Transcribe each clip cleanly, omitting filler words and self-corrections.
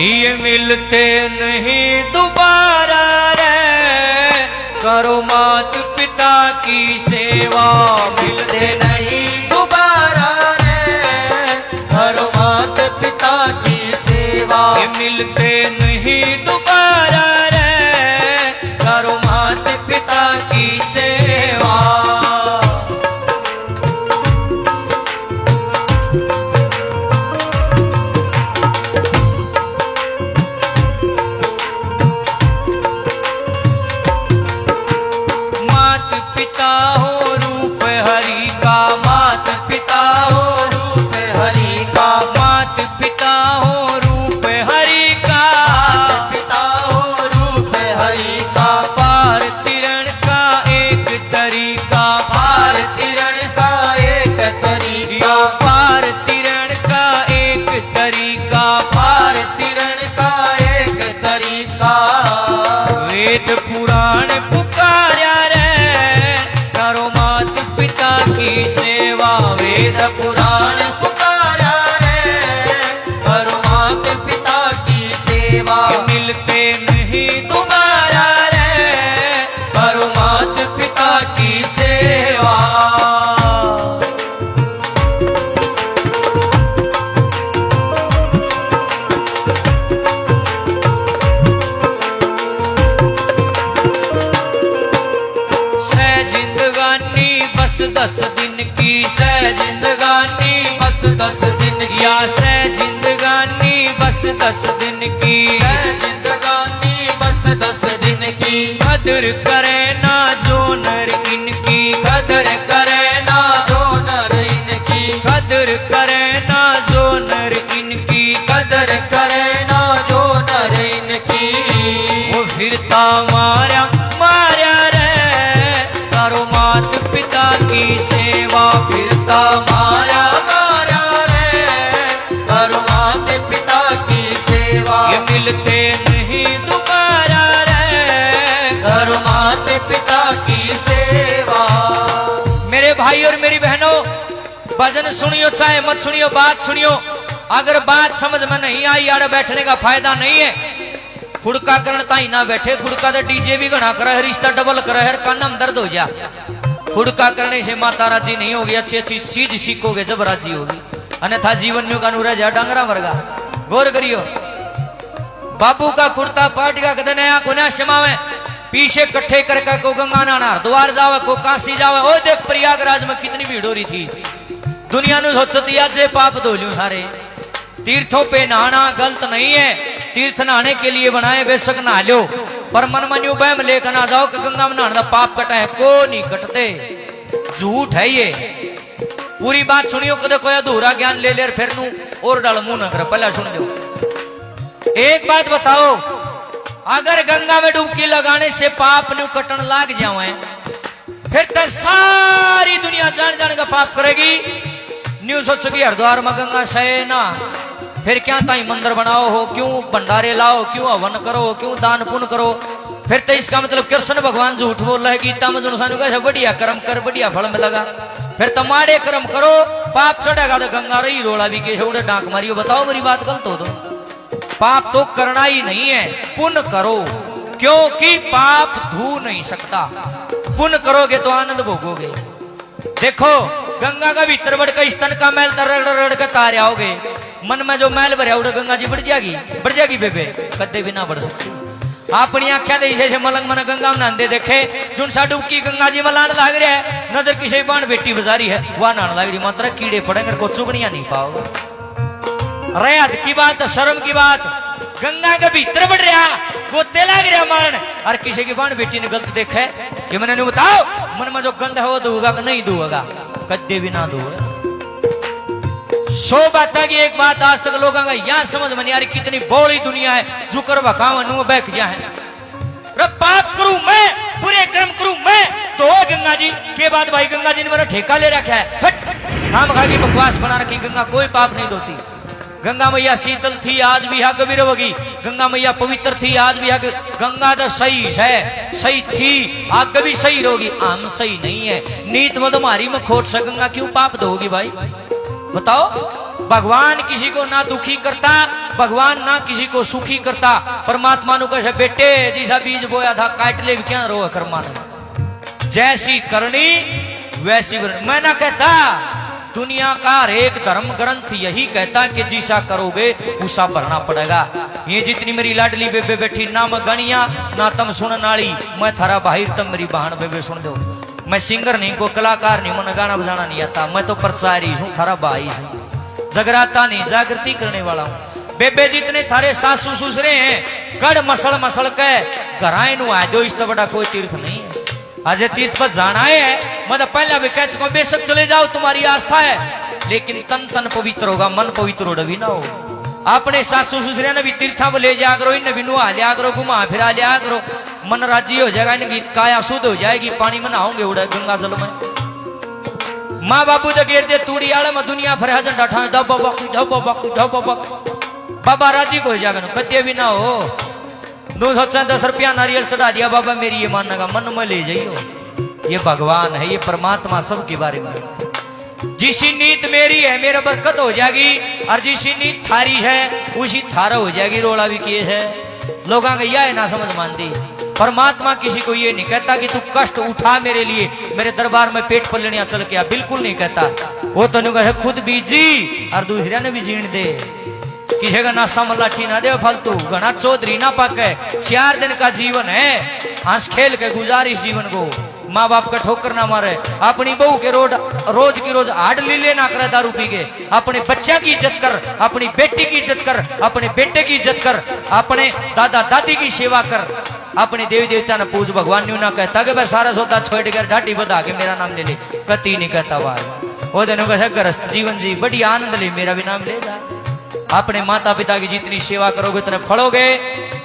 ये मिलते नहीं दोबारा रे, करो मात पिता की सेवा। मिलते नहीं दोबारा रे, करो मात पिता की सेवा। ये मिलते नहीं दोबारा रे, करो मात पिता की सेवा। मात पिता हो रूप हरि का, मात पिता हो रूप हरि का, मात पिता हो रूप हरि का, मात पिता हो रूप हरि का। पार तिरण का एक तरीका, पार तिरण का एक तरीका, पार तिरण का एक तरीका। पार तिरण का एक तरीका। वेद पुराण पुकार्या रे, करो मात पिता की सेवा। वेद पुराण पुकारा रे, करो मात पिता की सेवा। मिलते नहीं दोबारा रे, करो मात पिता की सेवा। सह जिंदगानी बस 10 दिन की, सह जिंदगानी बस 10 दिन की, या सह जिंदगानी बस 10 दिन की। सह जिंदगानी बस 10 दिन की। कदर करे ना जो नर इनकी, कदर करे ना जो नर इनकी, कदर करे ना जो नर इनकी। कदर करे ना जो नर इनकी। वो फिरता मारा मारा रे, करो मात पिता की सेवा। फिरता मारा मारा रे, करो मात पिता की सेवा। ये मिलते नहीं दोबारा रे, करो मात पिता की सेवा। मेरे भाई और मेरी बहनों, भजन सुनियो चाहे मत सुनियो, बात सुनियो। अगर बात समझ में नहीं आई, आड़े बैठने का फायदा नहीं है। खुड़का करण ताई ना बैठे, खुड़का तो डीजे भी घना करे है, रिश्ता डबल करे है, कान में दर्द हो जा। खुड़का करने से माता राजी नहीं होगी, अच्छी अच्छी चीज सीखोगे जब राजी होगी, अन्यथा जीवन में कानू रह जा डांगरा वर्गा। गौर करियो, बाबू का कुर्ता पाट का कदे नया गुना शमावे, पीछे कट्ठे करके को गंगा नाना द्वार जावे, को काशी जावे। ओ देख प्रयागराज में कितनी भीड़ हो रही थी। दुनिया ने सोचती आज ये पाप धो लूं सारे। तीर्थों पे नहाना गलत नहीं है, तीर्थ नहाने के लिए बनाए, बेशक नहा लो, पर मन मन्यू बहम लेकर ना जाओ कि गंगा में नहाने पाप कटा है। को नहीं कटते, झूठ है ये। पूरी बात सुनियो, कदे कोई अधूरा ज्ञान ले ले फिर नू और डाल मुंह न कर। पहले सुन लो, एक बात बताओ, अगर गंगा में डुबकी लगाने से पाप न्यू कटन लाग जाए, फिर तो सारी दुनिया जान जान का पाप करेगी। न्यू सोचोगी हरिद्वार में गंगा सहे ना, फिर क्या ताई मंदिर बनाओ हो, क्यों भंडारे लाओ, क्यों हवन करो, क्यों दान पुण्य करो। फिर तो इसका मतलब कृष्ण भगवान झूठ बोल रहा है गीता में, जो बढ़िया कर्म कर बढ़िया फल मिलेगा। फिर तुम्हारे कर्म करो, पाप चढ़ेगा तो गंगा रही रोड़ा भी के उड़े डांक मारियो। बताओ मेरी बात गलत हो तो? पाप तो करना ही नहीं है, पुण्य करो, क्योंकि पाप धो नहीं सकता। पुण्य करोगे तो आनंद भोगोगे। देखो, गंगा का भीतर बढ़ के स्तन का मैल रड़ के तार आओगे, मन में जो मैल भरे उड़े गंगा जी बढ़ जाएगी बेबे, कदे भी ना बढ़ सकती। अपनी आख्या जैसे मलंग मन गंगा में नहाते देखे, जुन सा डुबकी गंगा जी में लाने लग रहा है, नजर किसी बाण बेटी बजारी है वह नहाने लग रही, मात्र कीड़े पड़ेंगे को चुगनिया नहीं पाओगे। रेत की बात, शर्म की बात, गंगा के भीतर बढ़ रहा, गोते लग रहा मारन, और किसी की बाण बेटी ने गलत देखा कि मैंने नहीं बताओ मन में जो गंध है वो दूंगा कि नहीं दूंगा, कद्दे भी ना दूंगा। 100 बात की एक बात आज तक लोगों का यह समझ में नहीं आ रही, कितनी बड़ी दुनिया है, जुकर भकावन बैठ जाए। पाप करूं मैं, बुरे कर्म करूं मैं, तो गंगा जी के बाद भाई गंगा जी ने मेरा ठेका ले रखा है, खाम खा की बकवास बना रखी। गंगा कोई पाप नहीं धोती। गंगा मैया शीतल थी, आज भी है कभी रहोगी। गंगा मैया पवित्र थी, आज भी है। गंगा तो सही है, सही थी, आगे भी सही रहोगी। हम सही नहीं है, नीत में तुम्हारी में खोट सा गंगा क्यों पाप दोगी भाई बताओ। भगवान किसी को ना दुखी करता, भगवान ना किसी को सुखी करता। परमात्मा नु कहे बेटे जैसा बीज बोया था काट ले क्या रो कर्मा ने, जैसी करनी वैसी वरनी। मैं ना कहता, दुनिया का हर एक धर्म ग्रंथ यही कहता कि जैसा करोगे उसा भरना पड़ेगा। ये जितनी मेरी लाडली बेबे बैठी ना मैं गणिया ना तम सुनन वाली, मैं थारा भाई तम मेरी बहन बेबे सुन दो। मैं सिंगर नहीं, को कलाकार नहीं, मुझे गाना बजाना नहीं आता। मैं तो प्रचारी हूँ, थारा भाई हूँ, जगराता नहीं जागृति करने वाला हूँ। बेबे जितने थारे सासू ससुरे हैं कड़ मसल मसल के घराए नु आ दो, इस तो बड़ा कोई तीर्थ नहीं है। आज तीर्थ पर जाना है, मैं तो पहले भी कह चुका बेशक चले जाओ तुम्हारी आस्था है, लेकिन तन तन पवित्र होगा, मन पवित्र होगा भी ना हो। अपने सासू ससुरे ने भी तीर्था वो ले जा करो, इन्हें भी नुहा लिया करो, घुमा फिरा लिया करो, मन राजी हो जाएगा, इनकी काया शुद्ध हो जाएगी। पानी में नहाओगे उड़ा गंगा जल में। माँ बापू तो गिर दे तूड़ी आड़े में दुनिया फरे हजन डाठा बाबा राजी को हो जाएगा, कत्ते भी ना हो। 210 रुपया नारियल चढ़ा दिया, बाबा मेरी ये मानने का मन में ले जाइयो। ये भगवान है, ये परमात्मा सबके बारे में। जिसी नीत मेरी है मेरा बरकत हो जाएगी, और जिसी नीत थारी है उसी थारा हो जाएगी। रोड़ा भी किए है लोगों का यह है ना समझ मानती। परमात्मा किसी को ये नहीं कहता कि तू कष्ट उठा मेरे लिए, मेरे दरबार में पेट पलनिया चल के आ, बिल्कुल नहीं कहता। वो तो कहे खुद भी जी और दूसरे ने भी जीण दे। किसी का ना समलाठी ना दे फालतू, घना चौधरी ना पाके। 4 दिन का जीवन है, हंस खेल के गुजारी जीवन को। माँ बाप का ठोकर ना मारे, अपनी बहू के रोज की रोज हाड लीले ना करे दारू पी के। अपने बच्चा की इज्जत कर, अपनी बेटी की इज्जत कर, अपने बेटे की इज्जत कर, अपने दादा दादी की सेवा कर, अपने देवी देवता ने पूछ। भगवान न्यू ना कहता कि मैं सारा सौदा छोड़ कर ढाटी बता के मेरा नाम ले ले, कति नहीं कहता। वो दिन ग्रस्त जीवन जी बड़ी आनंद ले, मेरा भी नाम ले जा। अपने माता पिता की जितनी सेवा करोगे उतने फलोगे।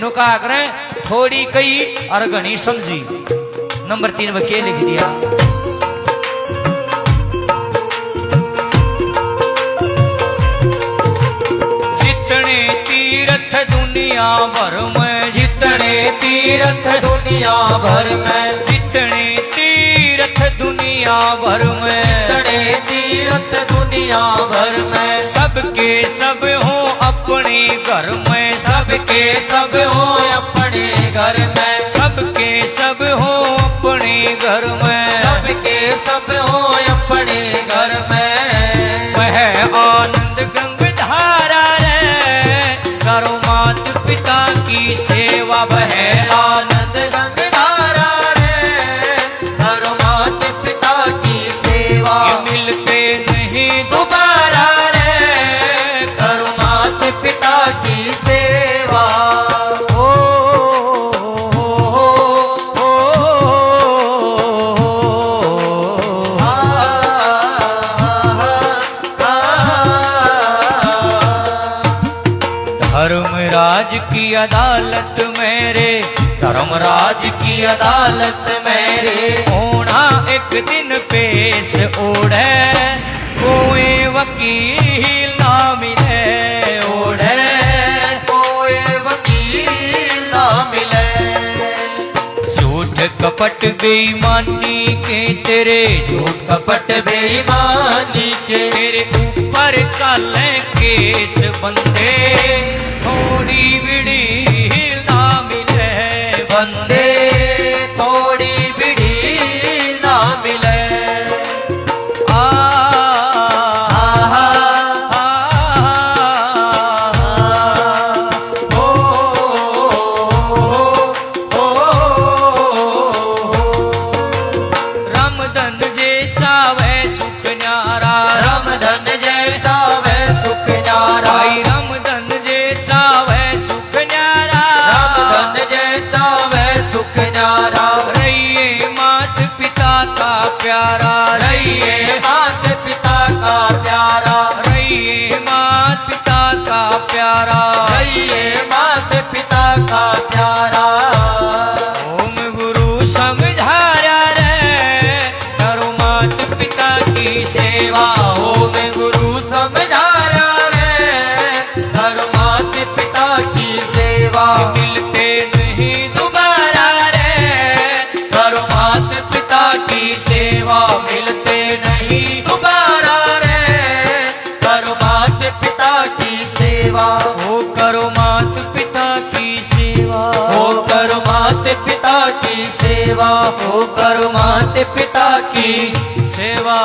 नुका करें थोड़ी कई और घनी समझी। नंबर 3 में क्या लिख दिया, जितने तीर्थ दुनिया भर में, जितने तीर्थ दुनिया भर में, जितने तीर्थ दुनिया भर में, जितने तीर्थ दुनिया भर में, सबके सब हो अपने घर में, सबके सब हो अपने घर में, सबके सब हो अपने घर में, सबके सब हो अपने घर में। वह आनंद गंग धारा रे करो मात पिता की सेवा। वह आनंद गंग धारा रे करो मात पिता की सेवा। मिलते नहीं दोबारा रे करो मात पिता की सेवा। धर्मराज की अदालत मेरे, धर्मराज की अदालत मेरे, होना एक दिन पेश ओढ़े, कोई वकील ना मिले, ओढ़े कोई वकील ना मिले। झूठ कपट बेईमानी के तेरे, झूठ कपट बेईमानी के तेरे ऊपर चले केस बंदे, थोड़ी बिड़ी ना मिले बंदे, थोड़ी बिड़ी ना मिले। रामधन जे चावे सुख न्यारा, रामधन जे चावे सुख न्यारा, रामधन जे चावे सेवा हो करो माते पिता की सेवा, हो करो माते पिता की सेवा